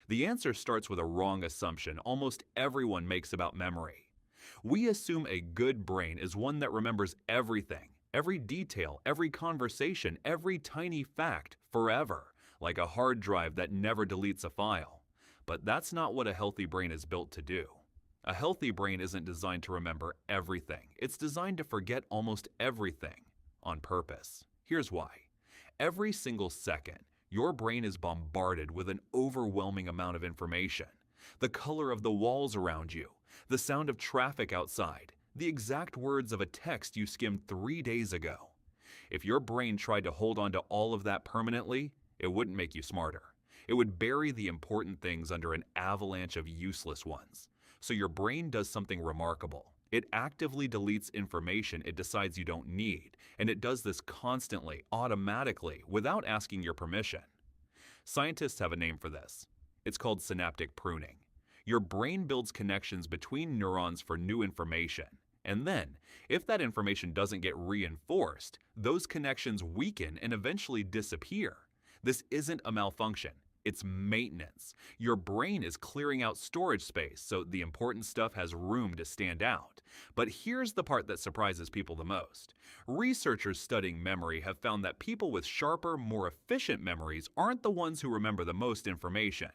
The answer starts with a wrong assumption almost everyone makes about memory. We assume a good brain is one that remembers everything, every detail, every conversation, every tiny fact, forever, like a hard drive that never deletes a file. But that's not what a healthy brain is built to do. A healthy brain isn't designed to remember everything. It's designed to forget almost everything on purpose. Here's why. Every single second, your brain is bombarded with an overwhelming amount of information. The color of the walls around you, the sound of traffic outside, the exact words of a text you skimmed 3 days ago. If your brain tried to hold on to all of that permanently, it wouldn't make you smarter. It would bury the important things under an avalanche of useless ones. So your brain does something remarkable. It actively deletes information it decides you don't need, and it does this constantly, automatically, without asking your permission. Scientists have a name for this. It's called synaptic pruning. Your brain builds connections between neurons for new information, and then, if that information doesn't get reinforced, those connections weaken and eventually disappear. This isn't a malfunction. It's maintenance. Your brain is clearing out storage space so the important stuff has room to stand out. But here's the part that surprises people the most. Researchers studying memory have found that people with sharper, more efficient memories aren't the ones who remember the most information.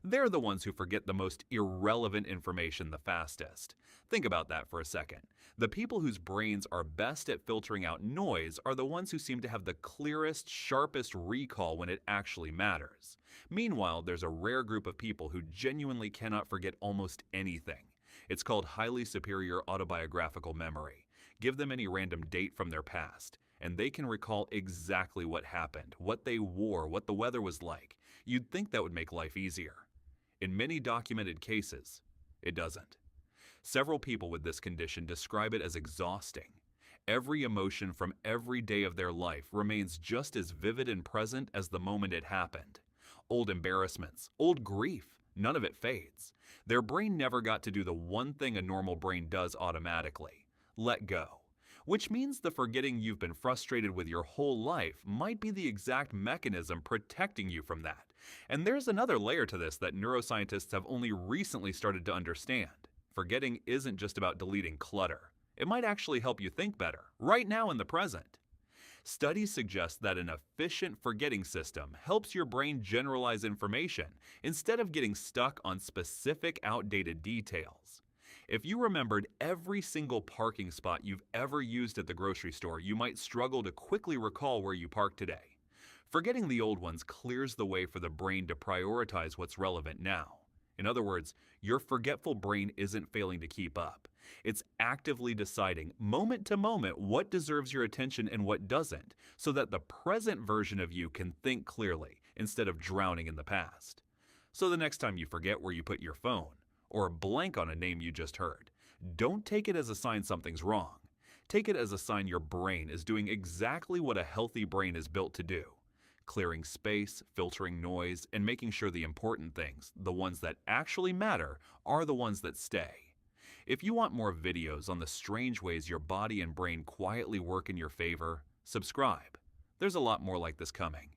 They're the ones who forget the most irrelevant information the fastest. Think about that for a second. The people whose brains are best at filtering out noise are the ones who seem to have the clearest, sharpest recall when it actually matters. Meanwhile, there's a rare group of people who genuinely cannot forget almost anything. It's called highly superior autobiographical memory. Give them any random date from their past, and they can recall exactly what happened, what they wore, what the weather was like. You'd think that would make life easier. In many documented cases, it doesn't. Several people with this condition describe it as exhausting. Every emotion from every day of their life remains just as vivid and present as the moment it happened. Old embarrassments, old grief, none of it fades. Their brain never got to do the one thing a normal brain does automatically: let go. Which means the forgetting you've been frustrated with your whole life might be the exact mechanism protecting you from that. And there's another layer to this that neuroscientists have only recently started to understand. Forgetting isn't just about deleting clutter. It might actually help you think better, right now in the present. Studies suggest that an efficient forgetting system helps your brain generalize information instead of getting stuck on specific outdated details. If you remembered every single parking spot you've ever used at the grocery store, you might struggle to quickly recall where you parked today. Forgetting the old ones clears the way for the brain to prioritize what's relevant now. In other words, your forgetful brain isn't failing to keep up. It's actively deciding, moment to moment, what deserves your attention and what doesn't, so that the present version of you can think clearly instead of drowning in the past. So the next time you forget where you put your phone, or blank on a name you just heard, don't take it as a sign something's wrong. Take it as a sign your brain is doing exactly what a healthy brain is built to do: clearing space, filtering noise, and making sure the important things, the ones that actually matter, are the ones that stay. If you want more videos on the strange ways your body and brain quietly work in your favor, subscribe. There's a lot more like this coming.